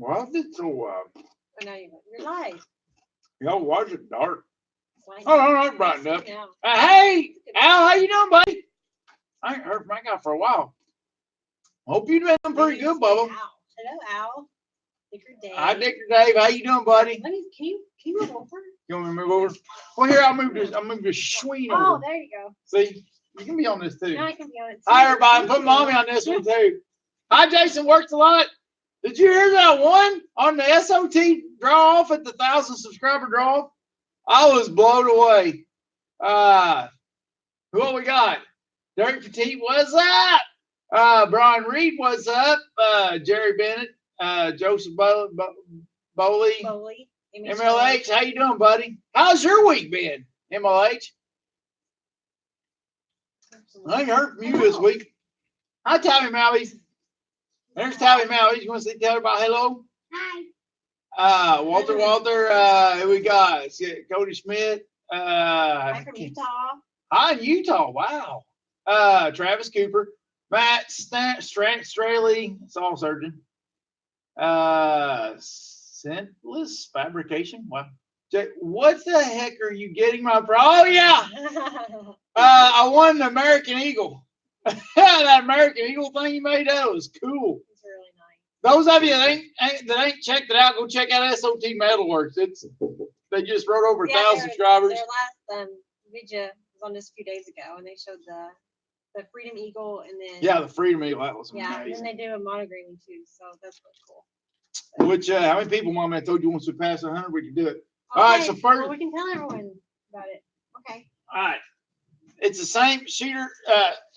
Well, it's so, Oh, no, you're live. y'all watch it dark. Fine. Oh, no, no, brightened up. Now. Hey, Al, how you doing, buddy? I ain't heard from that guy for a while. Hope you're doing pretty good, Bubba. Al. Hello, Al. Dicker Dave. Hi, Dicker Dave. How you doing, buddy? Can you move over? You want me to move over? Well, here, I'll move this swing over. Oh, there you go. See, you can be on this too. Now I can be on it. Hi, everybody. Put mommy on this one too. Hi, Jason. Works a lot. Did you hear that one on the SOT draw off at the 1,000 subscriber draw? I was blown away. Who we got? Derek Petit, what's up? Brian Reed, what's up? Jerry Bennett, Joseph Bowley. MLH, how you doing, buddy? How's your week been, MLH? I ain't heard from you this week. Hi, Tabby Mallies. There's Tabby Mallies. You want to say tell her about hello? Hi. Walter, who we got? Cody Schmidt. Hi from Utah. Hi in Utah. Wow. Travis Cooper. Matt Straley. Saul Surgeon. Scentless Fabrication. Wow. What the heck are you getting, my bro? Oh, yeah. I won the American Eagle. That American Eagle thing you made, that was cool. It's really nice. Those of you that ain't checked it out, go check out SOT Metalworks. They just wrote over 1,000 subscribers. Their last video was on this a few days ago, and they showed the Freedom Eagle, and then the Freedom Eagle, that was amazing. amazing. And then they do a monograming too, so that's really cool. Which how many people, Mom? I told you once we pass 100, we could do it. Okay, all right, so first well, we can tell everyone about it. Okay. All right, it's the same shooter.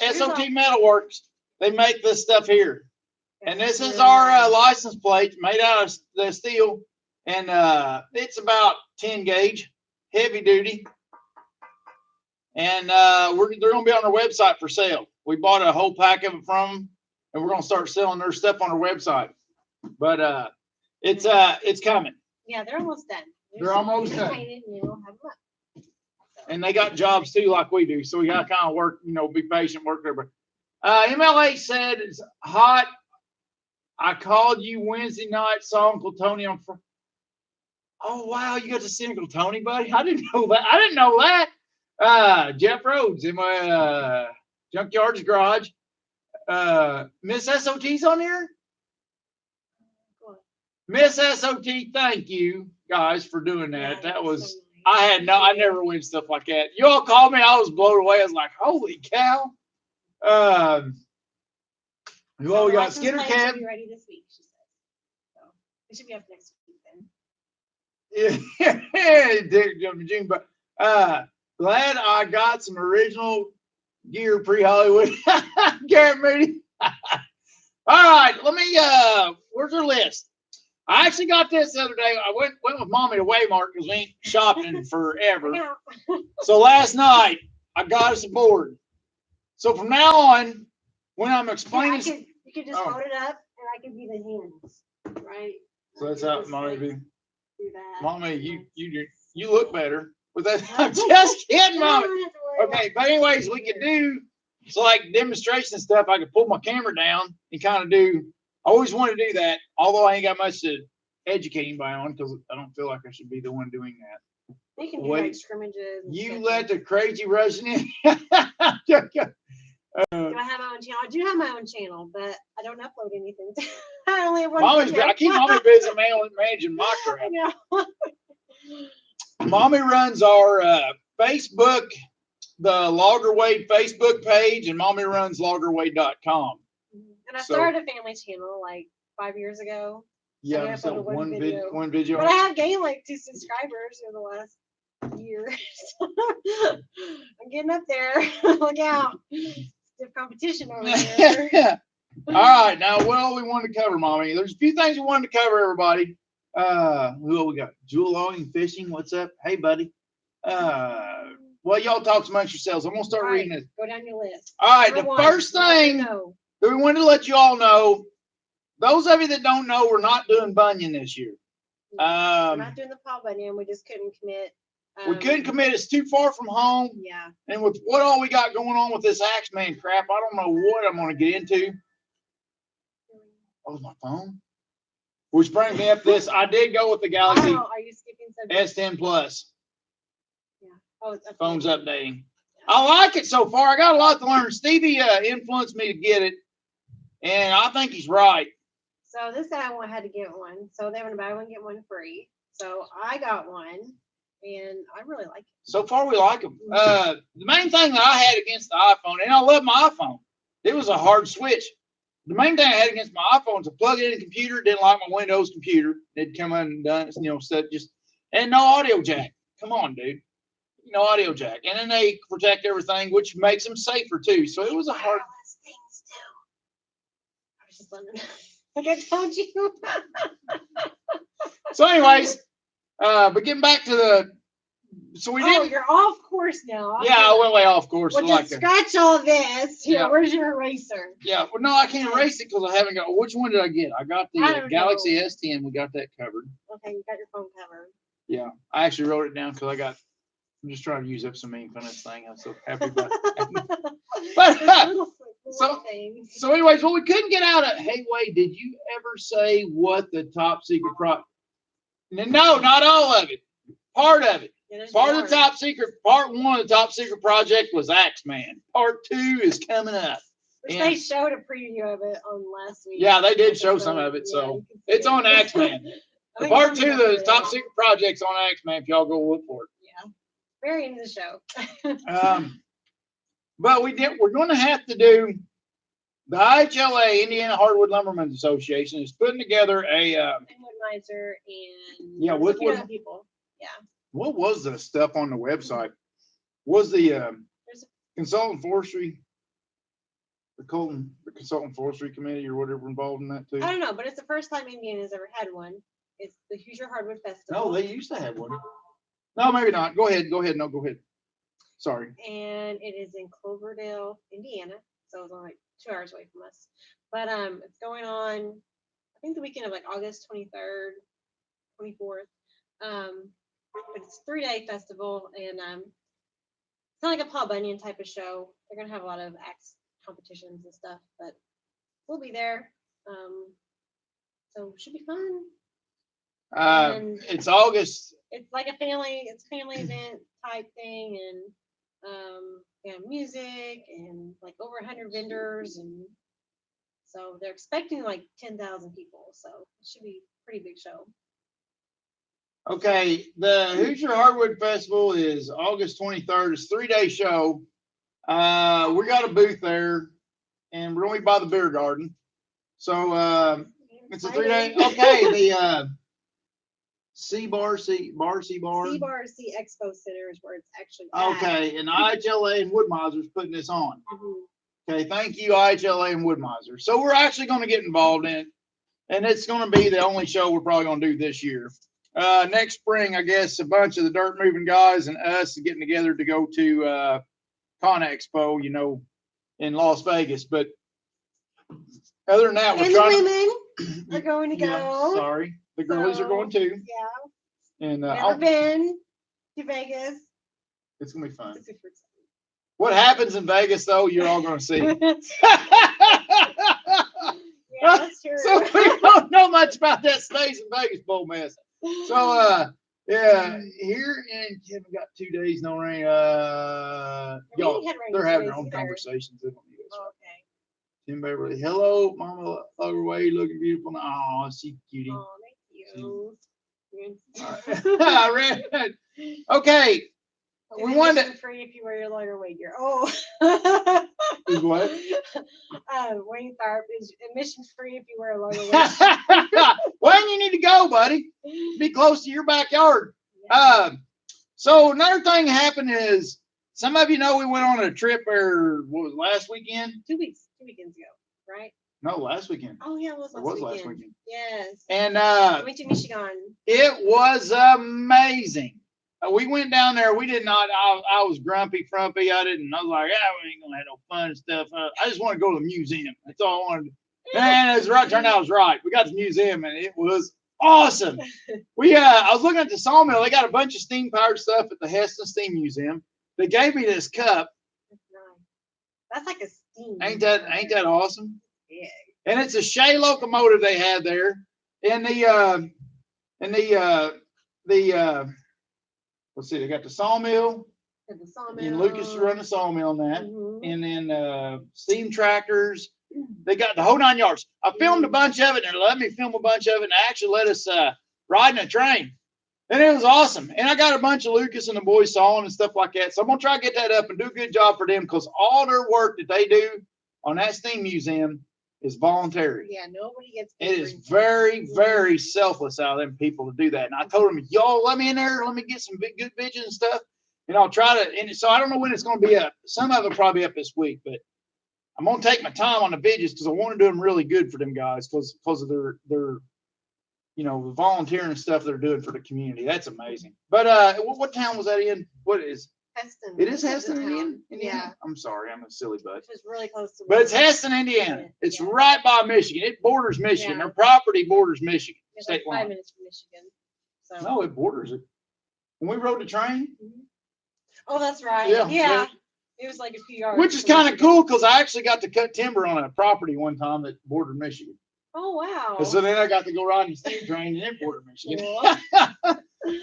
SOT Metalworks. They make this stuff here, and this is our license plate made out of the steel, and it's about 10 gauge, heavy duty, and they're gonna be on our website for sale. We bought a whole pack of it from them, and we're gonna start selling their stuff on our website. But it's coming. Yeah, they're almost done. They're almost done. Painted and you'll have them up. And they got jobs too, like we do. So we gotta kind of work, be patient, work there. But MLA said it's hot. I called you Wednesday night, saw Uncle Tony on. Oh wow, you got to see Uncle Tony, buddy. I didn't know that. Jeff Rhodes in my Junkyard's Garage. Miss SOT's on here. Miss SOT, thank you guys for doing that. Yeah, that was so nice. I never win stuff like that. You all called me, I was blown away. I was like, holy cow. Who all we got? Skinner Cab. Be ready this week, she said. So we should be up next week then. Yeah, June, but glad I got some original gear pre-Hollywood. Garrett Moody. All right, let me where's our list? I actually got this the other day. I went with Mommy to Waymart because we ain't shopping forever. So last night I got us a board. So from now on, when I'm explaining, you could just hold it up, and I can be the hands, right? So that's how Mommy do. Do that. Mommy, you look better with that. I'm just kidding, Mommy. Okay, but anyways, we could do so like demonstration stuff. I could pull my camera down and kind of do. I always want to do that, although I ain't got much to educate anybody on because I don't feel like I should be the one doing that. You can do like scrimmages. You let the crazy Russian in. Do I have my own channel? I do have my own channel, but I don't upload anything. I only have one. I keep Mommy busy managing my crap. Yeah. Mommy runs our Facebook, the Loggerwade Facebook page, and Mommy runs loggerwade.com. And I started a family channel like 5 years ago. Yeah, so one video. But I have gained like 2 subscribers in the last year. I'm getting up there. Look out. Stiff competition over there. All right, now what all we wanted to cover, Mommy? There's a few things we wanted to cover, everybody. Who we got? Jewel logging, fishing. What's up? Hey, buddy. Well, y'all talk amongst yourselves. I'm gonna start reading this. Go down your list. All right, the first thing that we wanted to let you all know, those of you that don't know, we're not doing Bunyan this year. We're not doing the Paul Bunyan. We just couldn't commit. We couldn't commit. It's too far from home. Yeah. And with what all we got going on with this Axeman crap, I don't know what I'm going to get into. Oh, my phone. Which brings me up this. I did go with the Galaxy Oh, are you skipping subjects? S10 Plus. Yeah. Oh, it's updating. Phone's updating. I like it so far. I got a lot to learn. Stevie influenced me to get it, and I think he's right. So this guy had to get one. So they want to buy one, get one free. So I got one, and I really like it. So far, we like them. The main thing that I had against the iPhone, and I love my iPhone, it was a hard switch. The main thing I had against my iPhone is to plug it in the computer. Didn't like my Windows computer. It'd come undone, set just, and no audio jack. Come on, dude. No audio jack. And then they protect everything, which makes them safer too. So it was a hard. Things too. I was just wondering. Like I told you. So, anyways, but getting back to the, so we did. Oh, you're off course now. Yeah, I went way off course. Well, Like just scratch all this. Here, Yeah. where's your eraser? yeah, well, no, I can't erase it because I haven't got. Which one did I get? I got the I don't Galaxy know. S10. We got that covered. Okay, you got your phone covered. Yeah, I actually wrote it down because I'm just trying to use up some ink on this thing. I'm so happy about it. But, Little things. so, anyways, well, we couldn't get out of. Hey, Wade, did you ever say what the top secret No, not all of it. Part of it. Yeah, there's Part more. of the top secret. Part 1 of the top secret project was Axeman. Part 2 is coming up. Which And- they showed a preview of it on last week. Yeah, they did show some of it, so you can see it's it. on Axeman. I The think part I'm 2 gonna of go the for top that. secret project's on Axeman. If y'all go look for Yeah, very into the show. it. But we're going to have to do. The IHLA, Indiana Hardwood Lumbermen's Association, is putting together a. And Woodmiser and Yeah, there's a Woodwood- few other people. Yeah. What was the stuff on the website? Was the There's consultant forestry, the consultant forestry committee or whatever involved in that too? I don't know, but it's the first time Indiana's ever had one. It's the Hoosier Hardwood Festival. No, they used to have one. No, maybe not. Go ahead. No, go ahead. Sorry. And it is in Cloverdale, Indiana. So it's only like 2 hours away from us. But it's going on, I think the weekend of like August 23rd, 24th. But it's a 3-day festival, and it's not like a Paul Bunyan type of show. They're gonna have a lot of axe competitions and stuff, but we'll be there. So it should be fun. And It's August. it's like a family event type thing, and they have music and like over 100 vendors, and so they're expecting like 10,000 people. So it should be a pretty big show. Okay, the Hoosier Hardwood Festival is August 23rd. It's a 3-day show. We got a booth there, and we're only by the beer garden. So it's a 3-day. Okay, the C-Bar. C-Bar Expo Center is where it's actually at. Okay, and IHLA and Woodmiser's putting this on. Mhm. Okay, thank you, IHLA and Woodmiser. So we're actually going to get involved in it, and it's going to be the only show we're probably going to do this year. Next spring, I guess a bunch of the dirt moving guys and us are getting together to go to Con Expo, in Las Vegas. But other than that, we're And the trying. women are going to Yeah, go. sorry, the girlies are going too, Yeah. and Never been to Vegas. it's gonna be fun. It's super What happens in Vegas, though, you're all gonna see. exciting. Yeah, that's true. So we don't know much about that Stays in Vegas bowl mess. So yeah, here in Kevin got 2 days, no rain. Y'all, We had rain they're having their today, own too. conversations. They don't need us. Oh, okay. Tim Beverly, hello, Mama Loverway, looking beautiful. Oh, she cutie. Oh, thank you. I read. Okay, we wanted Admission free if you wear your lawyer wig gear. Oh. Is what? Wayne Tharp is admission free if you wear a lawyer wig. Well, you need to go, buddy. Be close to your backyard. Yeah. So another thing happened is some of you know we went on a trip what was it, last weekend? 2 weekends ago, right? No, last weekend. Oh yeah, it was last weekend. Yes. And I went to Michigan. it was amazing. We went down there. We did not. I was frumpy. I was like, we ain't gonna have no fun and stuff. I just want to go to the museum. That's all I wanted. And it's right. Turned out I was right. We got to the museum and it was awesome. I was looking at the sawmill. They got a bunch of steam powered stuff at the Heston Steam Museum. They gave me this cup. That's nice. That's like a steam. Ain't that awesome? Yeah. And it's a Shea locomotive they had there. And let's see, they got the sawmill. At the sawmill. And Lucas run the sawmill and that. Mhm. And then steam tractors. They got the whole 9 yards. I filmed a bunch of it and they let me film a bunch of it and they actually let us ride in a train. And it was awesome. And I got a bunch of Lucas and the boys sawing and stuff like that. So I'm going to try to get that up and do a good job for them because all their work that they do on that steam museum is voluntary. Yeah, nobody gets It paid is for very, very selfless out of them people to do that. And I told them, y'all let me in there, let me get some big, good bitches and stuff. And I'll try to, and so I don't know when it's going to be up. Some of them probably up this week, but I'm going to take my time on the videos because I want to do them really good for them guys because of their, you know, the volunteering and stuff they're doing for the community. That's amazing. But what town was that in? What is? Heston. It is This Heston, the town. Indiana? Yeah, I'm sorry, I'm a silly butt. which is really close to. But it's Woodworking. Heston, Indiana. It's Yeah. right by Michigan. It borders Michigan. Yeah. Their property borders Michigan. It's like State 5 line. minutes from Michigan. So. No, it borders it. When we rode the train, Oh, that's right. Yeah, Yeah. yeah. It was like a few yards. which is from kind of Michigan. cool because I actually got to cut timber on a property one time that bordered Michigan. Oh wow. And so then I got to go ride the steam train and it bordered Michigan. Cool.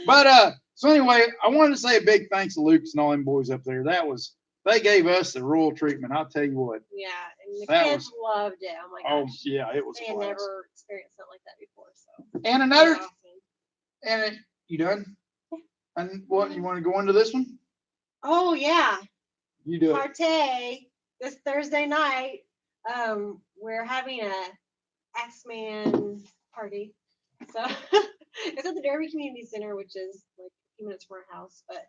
But so anyway, I wanted to say a big thanks to Lucas and all them boys up there. They gave us the royal treatment. I'll tell you what. Yeah, and the That kids loved it. Oh my Oh gosh. yeah, it was They had class. never experienced something like that before. So. And it another, was awesome. and you done? And what you want to go into this one? Oh yeah. You do it. Party this Thursday night. We're having a Axeman party. So it's at the Derby Community Center, which is like a few minutes from our house. But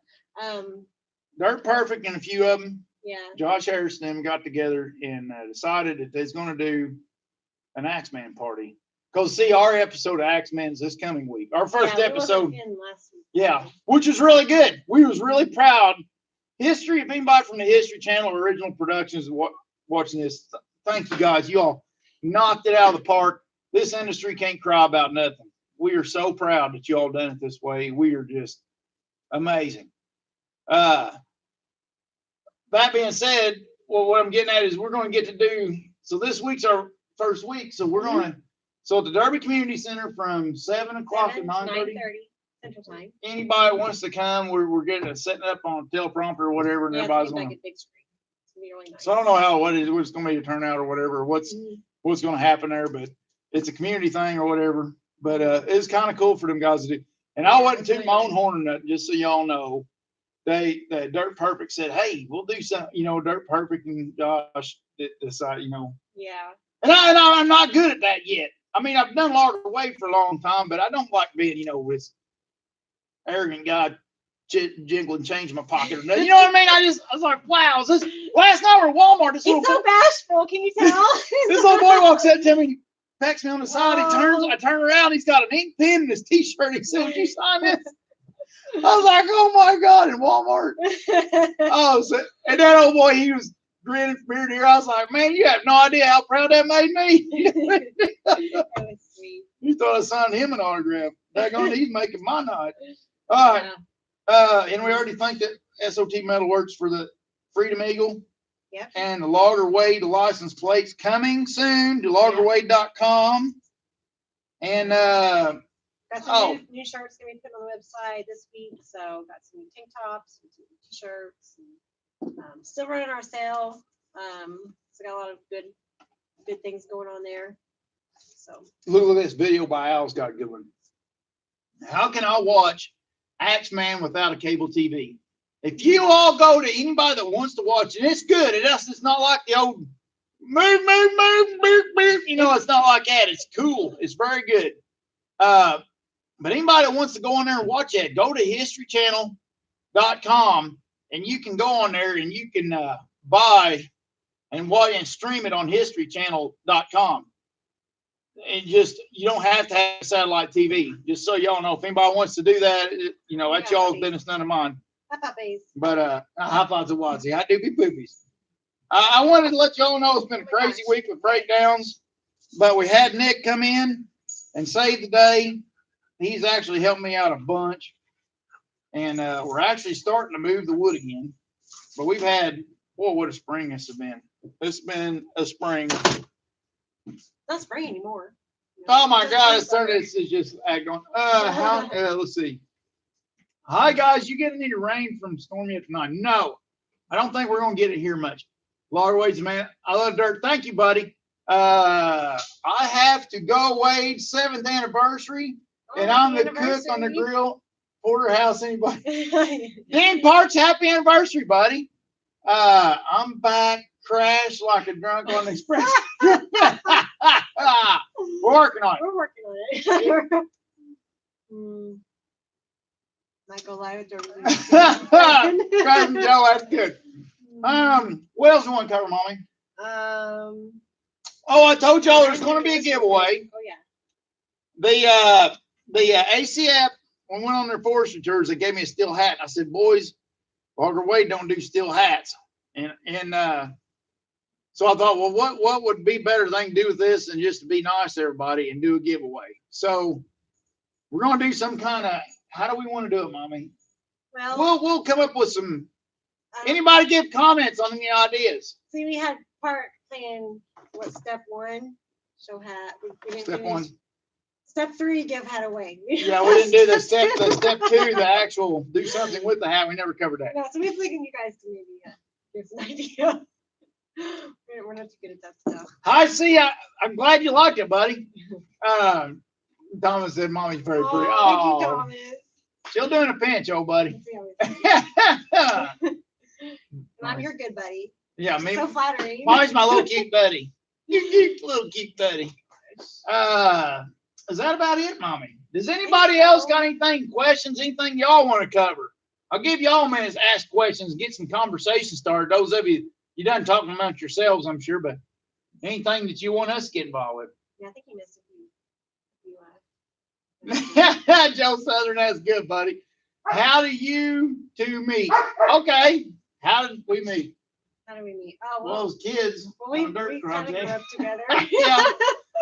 Dirt Perfect and a few of them. yeah. Josh Harrison and them got together and decided that they're going to do an Axeman party. Because see, our episode of Axeman's this coming week. Our first Yeah, we wasn't episode. in last week. Yeah, which was really good. We was really proud. History, if anybody from the History Channel or Original Productions is watching this, thank you guys. You all knocked it out of the park. This industry can't cry about nothing. We are so proud that you all done it this way. We are just amazing. That being said, well, what I'm getting at is we're going to get to do, so this week's our first week. So we're going to, so at the Derby Community Center from 7 o'clock to 7 to 9:30. 9:30 Central Time. Anybody wants to come, we're getting setting up on a teleprompter or whatever, and Yeah, it's everybody's gonna going be to. like a big screen. It's gonna be really nice. So I don't know what it's going to be a turnout or whatever, what's going to happen there, but it's a community thing or whatever. But it's kind of cool for them guys to do. And I wasn't tooting my own horn or nothing, just so y'all know. The Dirt Perfect said, "Hey, we'll do some, Dirt Perfect and Josh decide, Yeah. And I'm not good at that yet. I mean, I've done logger weight for a long time, but I don't like being, this arrogant guy jingling change in my pocket or nothing. You know what I mean? I was like, wow, is this last night we're at Walmart? This He's little so bashful. Can you tell? this little boy walks up to me, pats me on the side. I turn around. He's got an ink pen in his t-shirt. He said, "Would you sign this?" I was like, "Oh my God!" In Walmart. And that old boy, he was grinning from ear to ear. I was like, "Man, you have no idea how proud that made me." That was sweet. He thought I signed him an autograph. Daggone, he's making my night. All right. And we already think that SOT Metal Works for the Freedom Eagle. Yep. And the Logger Wade license plates coming soon to loggerwade.com. And got some new shirts gonna be put on the website this week. So got some new tank tops, some t-shirts. And, still running our sale. So got a lot of good things going on there. So look at this video by Al's got a good one. How can I watch Axeman without a cable TV? If you all go to anybody that wants to watch it, it's good. It's not like the old move, it's not like that. It's cool. It's very good. But anybody that wants to go on there and watch it, go to historychannel.com and you can go on there and you can buy and watch and stream it on historychannel.com. And you don't have to have satellite TV. Just so y'all know, if anybody wants to do that, that's y'all's business, none of mine. But high fives to Wadsy. I do be poopies. I wanted to let y'all know it's been a crazy week with breakdowns, but we had Nick come in and save the day. He's actually helped me out a bunch, and we're actually starting to move the wood again. But we've had, what a spring this has been. It's been a spring. Not spring anymore. Oh my God, this is just acting on. Let's see. Hi guys, you getting any rain from stormy tonight? No, I don't think we're gonna get it here much. Laura Wade's man, I love dirt. Thank you, buddy. I have to go, Wade, 7th anniversary, and I'm the cook on the grill. Porterhouse, anybody? Dan Parks, happy anniversary, buddy. I'm back, crash like a drunk on the express. We're working on it. We're working on it. Michael Lyra, Cousin Joe, that's good. What else you want to cover, Mommy? Oh, I told y'all there's going to be a giveaway. Oh yeah. The ACF, when we went on their forestry tours, they gave me a steel hat. I said, boys, Walker Wade don't do steel hats. And so I thought, well, what would be better thing to do with this than just to be nice to everybody and do a giveaway? So we're going to do some kind of, how do we want to do it, Mommy? Well, we'll come up with some, anybody give comments on any ideas? See, we had Park saying, what, step 1, show hat. We didn't Step 1. Step 3, give hat away. Yeah, we didn't do the step 2, the actual do something with the hat. We never covered that. No, so we're thinking you guys can maybe give us an idea. We're not too good at that stuff. I see. I'm glad you liked it, buddy. Thomas said, "Mommy's very pretty." Oh, thank you, Thomas. She'll do in a pinch, old buddy. I'm your good buddy. Yeah, me. So flattering. Mommy's my little cute buddy. Little cute buddy. Is that about it, Mommy? Does anybody else got anything, questions, anything y'all want to cover? I'll give y'all a minute to ask questions, get some conversation started. Those of you done talking amongst yourselves, I'm sure, but anything that you want us to get involved with. Yeah, I think you missed a few. Joe Southern, that's good, buddy. How do you two meet? Okay, how did we meet? How do we meet? Oh, well, as kids. We kind of grew up together. Yeah,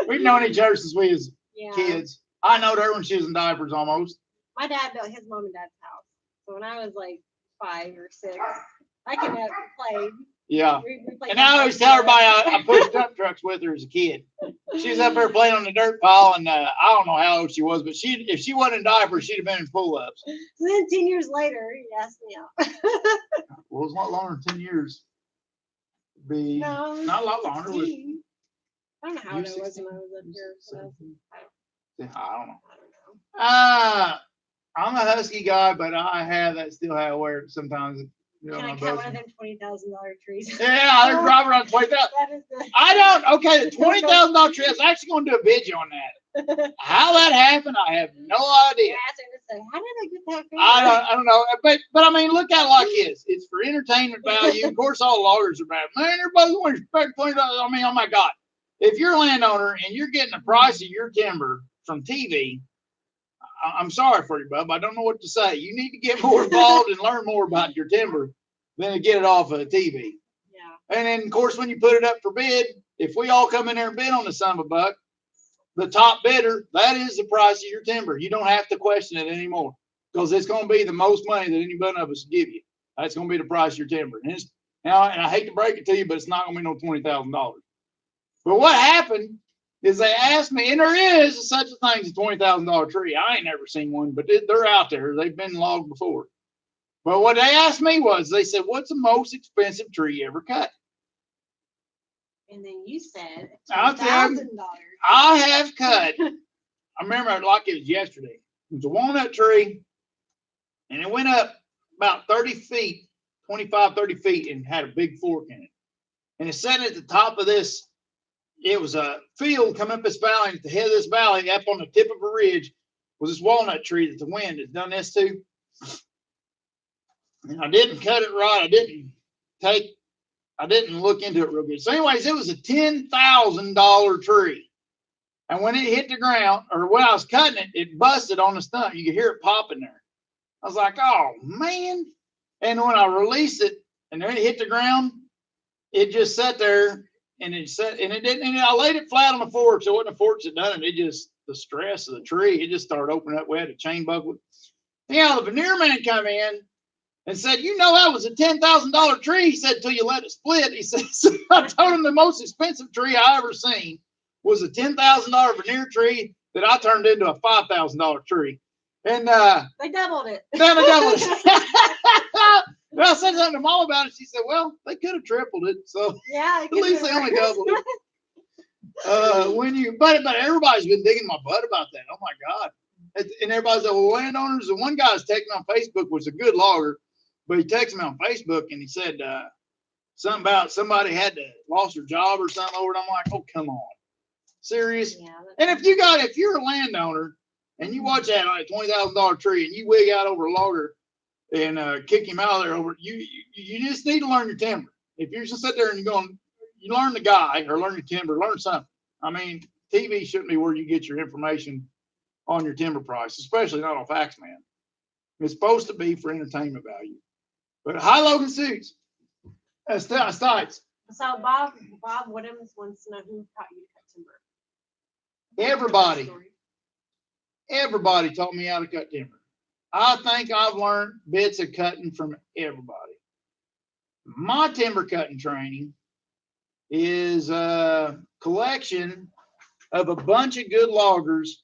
we've known each other since we was kids. I knowed her when she was in diapers almost. My dad built his mom and dad's house. So when I was like 5 or 6, I could have played. Yeah. And I always tell everybody I pushed dump trucks with her as a kid. She was up there playing on the dirt pile, and I don't know how old she was, but if she wasn't in diapers, she'd have been in pull-ups. So then 10 years later, he asked me out. Well, it's not longer than 10 years. Not a lot longer. I don't know how old I was when I was up here. I don't know. I'm a husky guy, but I have that steel hat I wear sometimes. Can I count one of them $20,000 trees? Yeah, there's Robert on 20,000. I don't. Okay, the $20,000 tree. I was actually going to do a video on that. How that happened, I have no idea. How did I get that? I don't know. But I mean, look at it like this. It's for entertainment value. Of course, all loggers are bad. Man, everybody's going to expect $20. I mean, oh my God. If you're a landowner and you're getting the price of your timber from TV, I'm sorry for you, bub. I don't know what to say. You need to get more involved and learn more about your timber than to get it off of TV. Yeah. And then, of course, when you put it up for bid, if we all come in there and bid on the son of a buck, the top bidder, that is the price of your timber. You don't have to question it anymore because it's going to be the most money that any one of us give you. That's going to be the price of your timber. And I hate to break it to you, but it's not going to be no $20,000. But what happened is they asked me, and there is such a thing as a $20,000 tree. I ain't never seen one, but they're out there. They've been logged before. But what they asked me was, they said, what's the most expensive tree you ever cut? And then you said $2,000. I have cut. I remember it like it was yesterday. It was a walnut tree, and it went up about 30 feet, 25, 30 feet, and had a big fork in it. And it's sitting at the top of this. It was a field coming up this valley, and at the head of this valley, up on the tip of a ridge, was this walnut tree that the wind has done this to. And I didn't cut it right. I didn't look into it real good. So anyways, it was a $10,000 tree. And when it hit the ground, or when I was cutting it, it busted on the stump. You could hear it popping there. I was like, oh man. And when I released it and then it hit the ground, it just sat there. And it didn't, and I laid it flat on the fork, so it wasn't the forks that done it. It just, the stress of the tree, it just started opening up. We had a chain buckle. Yeah, the veneer man come in and said, you know, that was a $10,000 tree. He said, till you let it split. He said, so I told him the most expensive tree I ever seen was a $10,000 veneer tree that I turned into a $5,000 tree. And they doubled it. then they doubled it. And I said something to Mom about it. She said, well, they could have tripled it. So Yeah, at least they only doubled it. But everybody's been digging my butt about that. Oh my God. And everybody's like, well, landowners, and one guy's texting on Facebook was a good logger, but he texted me on Facebook and he said something about somebody had lost their job or something over it. I'm like, oh, come on. Serious? Yeah, and if you're a landowner and you watch that on a $20,000 tree and you wig out over a logger and kick him out of there over, you just need to learn your timber. If you're just sit there and you're going, you learn the guy or learn your timber, learn something. I mean, TV shouldn't be where you get your information on your timber price, especially not on Faxman. It's supposed to be for entertainment value. But High Logan Suits, sites. So Bob Woodhams wants to know who taught you to cut timber. Everybody taught me how to cut timber. I think I've learned bits of cutting from everybody. My timber cutting training is a collection of a bunch of good loggers,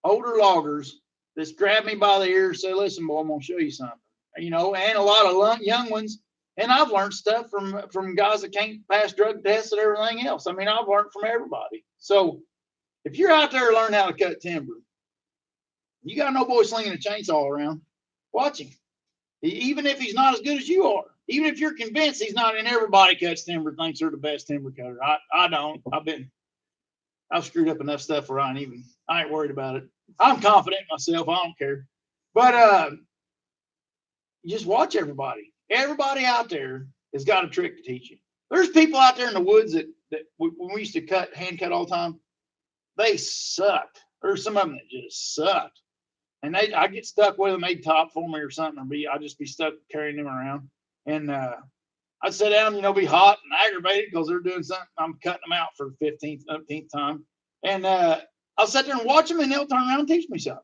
older loggers, that's grabbed me by the ear and said, listen, boy, I'm going to show you something. And a lot of young ones. And I've learned stuff from guys that can't pass drug tests and everything else. I mean, I've learned from everybody. So if you're out there learning how to cut timber, you got no boy slinging a chainsaw around, watch him. Even if he's not as good as you are, even if you're convinced he's not, and everybody cuts timber, thinks they're the best timber cutter. I don't. I've screwed up enough stuff where I ain't worried about it. I'm confident in myself. I don't care. But you just watch everybody. Everybody out there has got a trick to teach you. There's people out there in the woods that when we used to hand cut all the time, they sucked. There's some of them that just sucked. And I get stuck with them, they'd top for me or something, or I'd just be stuck carrying them around. And I'd sit down, be hot and aggravated because they're doing something. I'm cutting them out for the 15th, 17th time. And I'll sit there and watch them, and they'll turn around and teach me something.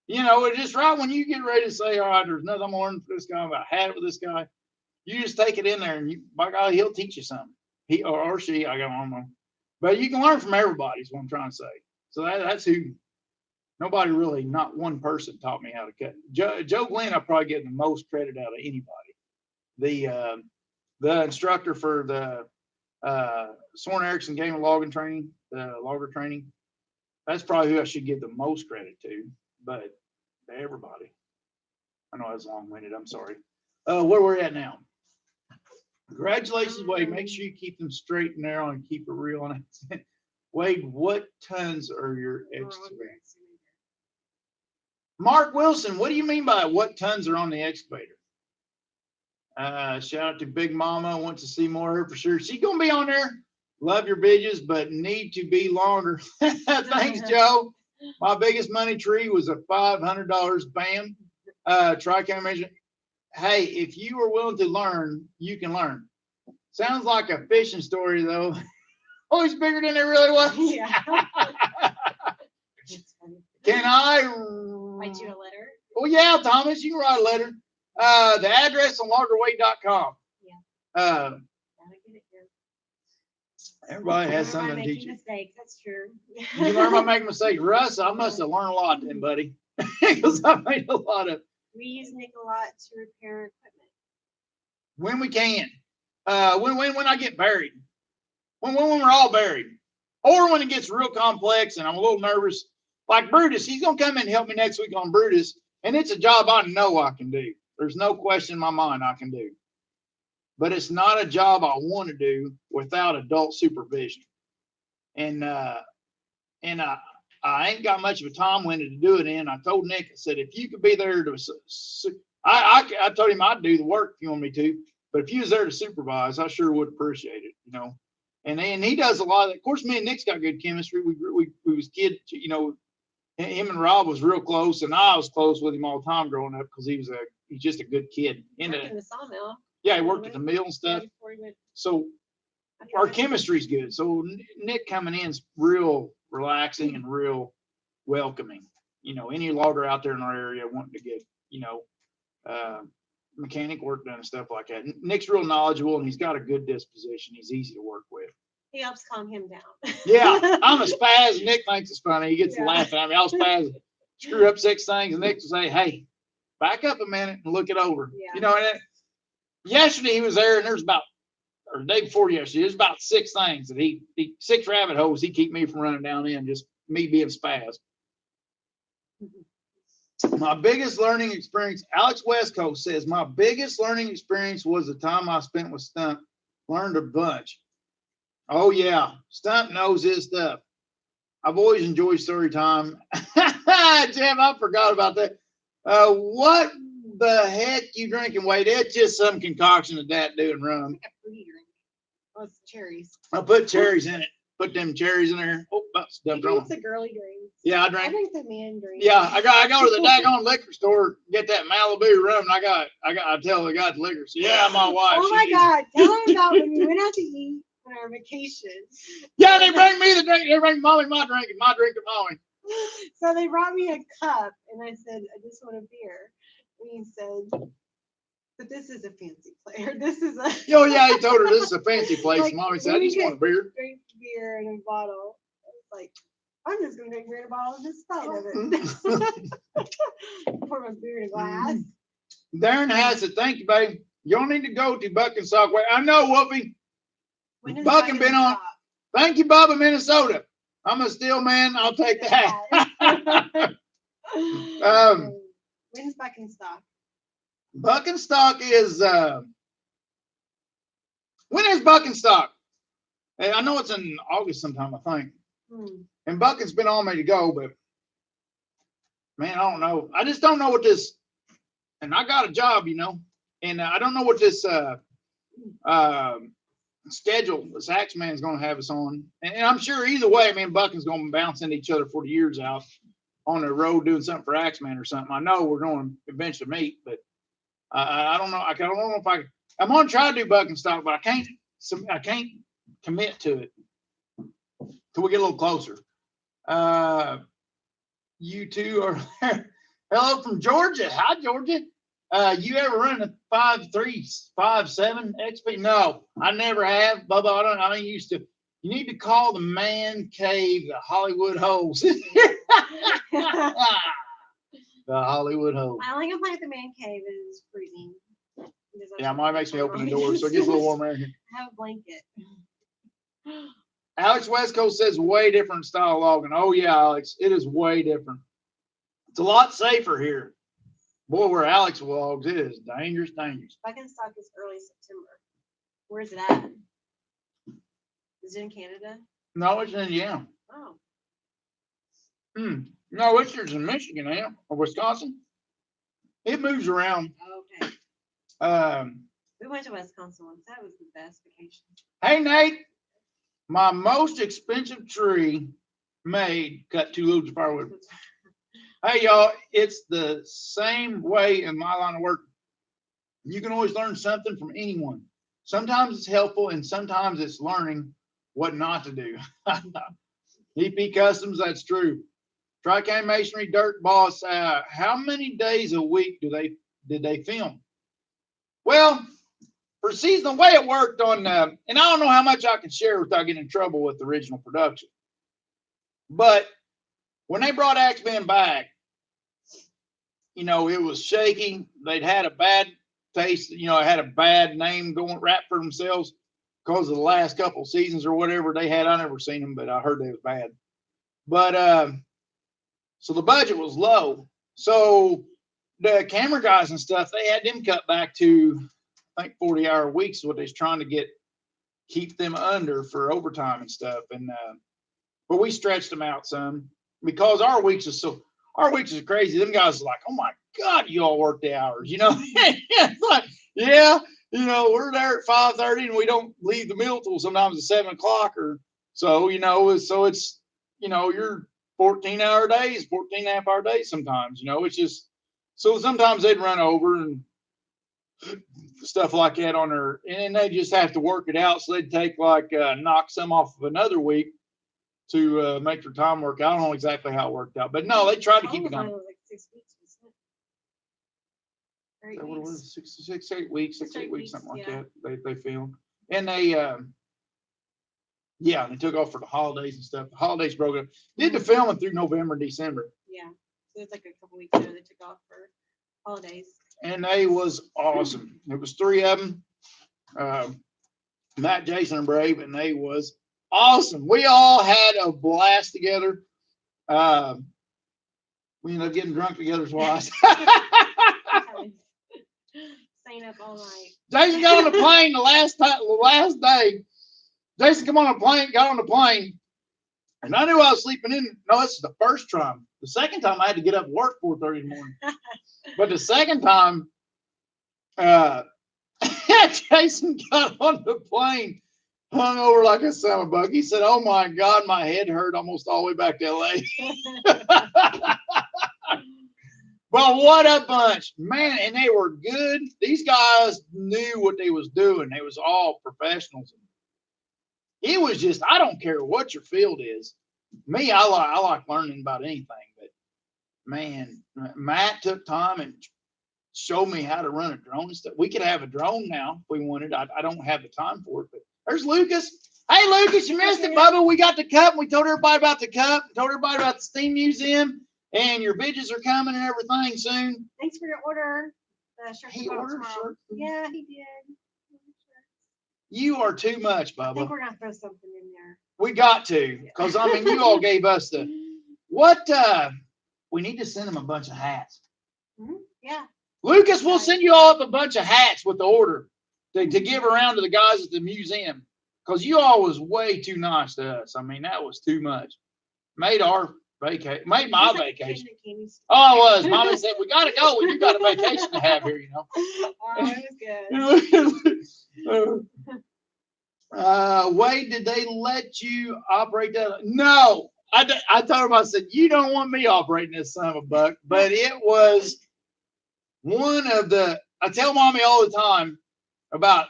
It's just right when you get ready to say, all right, there's nothing I'm learning for this guy. I had it with this guy. You just take it in there, and by God, he'll teach you something. He or she, I don't know. But you can learn from everybody is what I'm trying to say. So that's who. Nobody really, not one person taught me how to cut. Joe Glenn, I probably get the most credit out of anybody. The instructor for the Soren Erickson Game of Logging Training, the logger training, that's probably who I should give the most credit to. But to everybody, I know I was long-winded. I'm sorry. Where we're at now. Congratulations, Wade. Make sure you keep them straight and narrow and keep it real on it. Wade, what tons are your excavator? Mark Wilson, what do you mean by what tons are on the excavator? Shout out to Big Mama. Wants to see more of her for sure. She's gonna be on there. Love your videos, but need to be longer. Thanks, Joe. My biggest money tree was a $500. Bam. Tri-cam measure. Hey, if you are willing to learn, you can learn. Sounds like a fishing story, though. Always bigger than it really was. Yeah. Can I write you a letter? Oh, yeah, Thomas, you can write a letter. The address on loggerweight.com. Yeah. Everybody has something to teach you. Mistakes. That's true. You can learn by making mistakes. Russ, I must have learned a lot then, buddy. Because I made a lot of. We use nickel a lot to repair equipment. When we can. When I get buried. When we're all buried. Or when it gets real complex and I'm a little nervous. Like Brutus, he's going to come in and help me next week on Brutus. And it's a job I know I can do. There's no question in my mind I can do. But it's not a job I want to do without adult supervision. And I ain't got much of a time window to do it in. I told Nick, I said, if you could be there to, I told him I'd do the work if you want me to, but if you was there to supervise, I sure would appreciate it, And he does a lot of that. Of course, me and Nick's got good chemistry. We was kids, him and Rob was real close, and I was close with him all the time growing up because he's just a good kid. In the sawmill. Yeah, he worked at the mill and stuff. So our chemistry's good. So Nick coming in is real relaxing and real welcoming. Any logger out there in our area wanting to get, mechanic work done and stuff like that. Nick's real knowledgeable and he's got a good disposition. He's easy to work with. He helps calm him down. Yeah, I'm a spaz. And Nick thinks it's funny. He gets to Yeah. laughing at me. I'll spaz, screw up 6 things, and Nick will say, "Hey, back up a minute and look it over." Yeah. You know, and yesterday he was there, and there's about, or the day before yesterday, there's about 6 things that he 6 rabbit holes he keep me from running down in, just me being spaz. My biggest learning experience, Alex West Coast says, my biggest learning experience was the time I spent with Stump. Learned a bunch. Oh, yeah. Stump knows his stuff. I've always enjoyed story time. Jim, I forgot about that. What the heck you drinking, Wade? It's just some concoction of that doing rum. Like a fruity drink. Oh, it's cherries. I put cherries in it. Put them cherries in there. Oh, that's He dumped on. drinks a girly drink. Yeah, I I drank. drink the man drink. Yeah, I go to the daggone liquor store, get that Malibu rum, and I tell the guy at the liquor store, yeah, my wife. Oh my God. Tell him about when we went out to eat on our vacation. Yeah, they bring me the drink. They bring Molly my drink, and my drink to Molly. So they brought me a cup, and I said, I just want a beer. And he said, but this is a fancy player. This is a. Oh yeah, he told her this is a fancy place. Like, Mommy said, I just want a beer. Drink beer in a bottle. I was like, I'm just gonna drink beer in a bottle despite of it. Pour my beer in a glass. Darren has it. Thank you, babe. Y'all need to go to Buck and Stock. I know, Whoopi. When does Buck and been on. stop? Thank you, Bob in Minnesota. I'm a steel man. I'll take that. When's Buck and Stock? Buck and Stock is when is Buck and Stock? I know it's in August sometime, I think. And Buckin's been on me to go, but man, I don't know. I just don't know what this. And I got a job, you know, and I don't know what this schedule this Axeman's going to have us on. And I'm sure either way, I mean, Buckin's going to bounce into each other for the years out on the road doing something for Axeman or something. I know we're going to eventually meet, but I don't know. I don't know if I'm going to try to do Buck and Stock, but I can't commit to it till we get a little closer. You two are there. Hello from Georgia. Hi, Georgia. You ever run a 5.3, 5.7 XP? No, I never have. Bubba, I don't used to. You need to call the man cave the Hollywood Holes. The Hollywood Holes. I only complain at the man cave is freezing. Yeah, mine makes me open the door, so it gets a little warmer in here. I have a blanket. Alex West Coast says way different style logging. Oh yeah, Alex, it is way different. It's a lot safer here. Boy, where Alex logs, it is dangerous. Buck and Stock is early September. Where's it at? Is it in Canada? No, it's in Indiana. Oh. No, it's in Michigan now, or Wisconsin. It moves around. Okay. We went to Wisconsin once. That was the best vacation. Hey, Nate. My most expensive tree made cut 2 loads of firewood. Hey, y'all, it's the same way in my line of work. You can always learn something from anyone. Sometimes it's helpful, and sometimes it's learning what not to do. EP Customs, that's true. Tri-Cane Masonry Dirt Boss, how many days a week did they film? Well, for season, the way it worked on, and I don't know how much I can share without getting in trouble with the original production. But when they brought Axeman back, you know, it was shaky. They'd had a bad taste, you know, had a bad name going rap for themselves because of the last couple seasons or whatever they had. I never seen them, but I heard they was bad. But so the budget was low. So the camera guys and stuff, they had them cut back to, I think, 40-hour weeks is what they're trying to keep them under for overtime and stuff. And but we stretched them out some because our weeks are crazy. Them guys are like, oh my God, you all work the hours, you know? It's like, yeah, you know, we're there at 5:30 and we don't leave the mill till sometimes at 7 o'clock or so, you know, so it's, you know, you're 14-hour days, 14.5-hour days sometimes, you know, it's just, so sometimes they'd run over and stuff like that on their, and they just have to work it out. So they'd take knock some off of another week to make their time work. I don't know exactly how it worked out, but no, they tried to keep it done. It was like 6 weeks, wasn't it? 8 What weeks. was it? 6, 8 weeks, 6, 8 weeks, something like yeah. that. They filmed, and they Yeah, and they took off for the holidays and stuff. The holidays broke up. Did the filming through November, December. Yeah. So it's like a couple weeks ago they took off for holidays. And they was awesome. It was 3 of them. Matt, Jason, and Brave, and they was awesome. We all had a blast together. We ended up getting drunk together twice. Staying up all night. Jason got on the plane the last day. Jason come on a plane, got on the plane, and I knew I was sleeping in. No, this is the first time. The second time I had to get up and work 4:30 in the morning. But the second time, Jason got on the plane, hung over like a son of a bug. He said, "Oh my God, my head hurt almost all the way back to LA." Well, what a bunch, man! And they were good. These guys knew what they was doing. They was all professionals. It was just, I don't care what your field is. Me, I like learning about anything. But man, Matt took time and showed me how to run a drone and stuff. We could have a drone now if we wanted. I don't have the time for it. But there's Lucas. Hey, Lucas, you missed it, Bubba. We got the cup. We told everybody about the cup. We told everybody about the Steam Museum. And your bitches are coming and everything soon. Thanks for your order. He ordered a shirt. Yeah, he did. You are too much, I think Bubba. we're gonna throw something in there. We got to, because I mean, you all gave us the what? We need to send them a bunch of hats. Mm-hmm. Yeah. Lucas, we'll send you all up a bunch of hats with the order to give around to the guys at the museum, because you all was way too nice to us. I mean, that was too much. Made our vacation, made my vacation. Oh, it was. Mommy said, "We got to go. You got a vacation to have here, you know." Oh, it was good. Wade, did they let you operate that? No. I told him, I said, "You don't want me operating this son of a buck." But it was one of the, I tell Mommy all the time about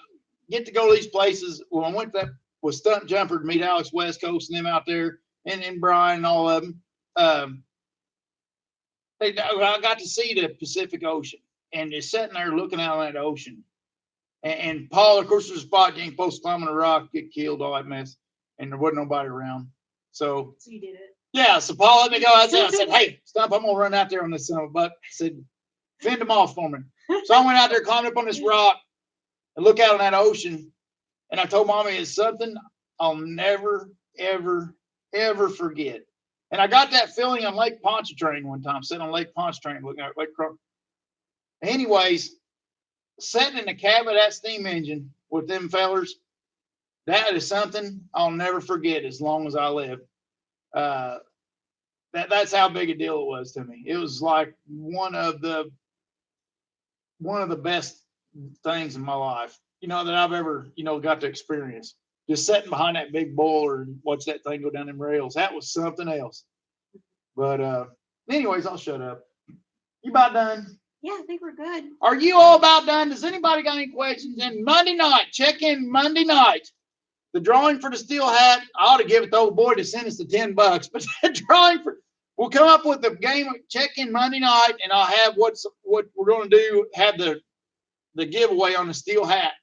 get to go to these places. When I went that with Stunt Jumper to meet Alex West Coast and them out there, and Brian and all of them. I got to see the Pacific Ocean and just sitting there looking out on that ocean. And Paul, of course, was a spot getting supposed to climb on a rock, get killed, all that mess, and there wasn't nobody around. So you did it. Yeah, so Paul let me go out there. I said, "Hey, stop! I'm gonna run out there on this son of a buck." I said, "Fend them off for me." So I went out there, climbed up on this rock, and look out on that ocean. And I told Mommy, it's something I'll never, ever, ever forget. And I got that feeling on Lake Pontchartrain one time, sitting on Lake Pontchartrain, looking at Lake Crow. Anyways, sitting in the cab of that steam engine with them fellers, that is something I'll never forget as long as I live. That's how big a deal it was to me. It was like one of the best things in my life, you know, that I've ever, you know, got to experience. Just sitting behind that big boiler and watch that thing go down them rails. That was something else. But anyways, I'll shut up. You about done? Yeah, I think we're good. Are you all about done? Does anybody got any questions? And Monday night, check in Monday night. The drawing for the steel hat, I ought to give it to old boy to send us the $10. But the drawing for, we'll come up with the game, check in Monday night, and I'll have what we're going to do, have the giveaway on the steel hat.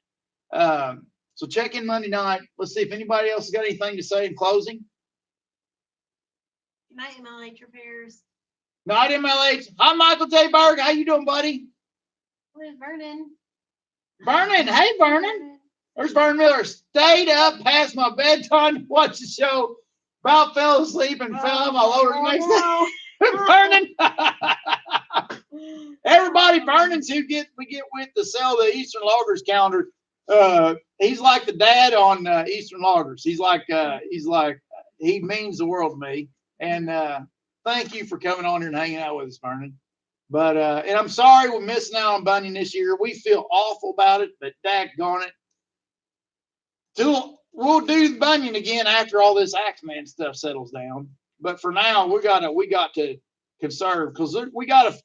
So check in Monday night. Let's see if anybody else has got anything to say in closing. Good night, MLH repairs. Night, MLH. Hi, Michael J. Berg. How you doing, buddy? Where's Vernon? Vernon. Hey, Vernon. There's Vernon Miller. Stayed up past my bedtime to watch the show. About fell asleep and fell on my lower the next day. Vernon. Everybody, Vernon's who we get with to sell the Eastern Loggers calendar. He's like the dad on Eastern Loggers. He's like he means the world to me. And thank you for coming on here and hanging out with us, Vernon. But and I'm sorry we're missing out on Bunyan this year. We feel awful about it, but daggone it. We'll do Bunyan again after all this Axeman stuff settles down. But for now, we got to conserve, because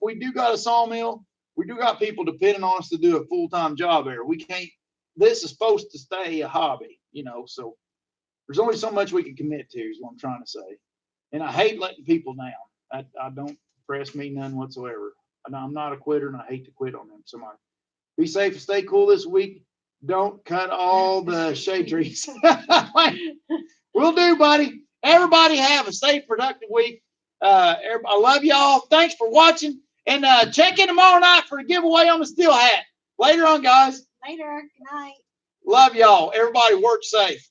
we do got a sawmill. We do got people depending on us to do a full-time job there. We can't. This is supposed to stay a hobby, you know. So there's only so much we can commit to, is what I'm trying to say. And I hate letting people down. I don't press me none whatsoever. I'm not a quitter, and I hate to quit on them. Somebody be safe and stay cool this week. Don't cut all the shade trees. We'll do, buddy. Everybody have a safe, productive week. I love y'all. Thanks for watching. And check in tomorrow night for a giveaway on the steel hat. Later on, guys. Later. Good night. Love y'all. Everybody work safe.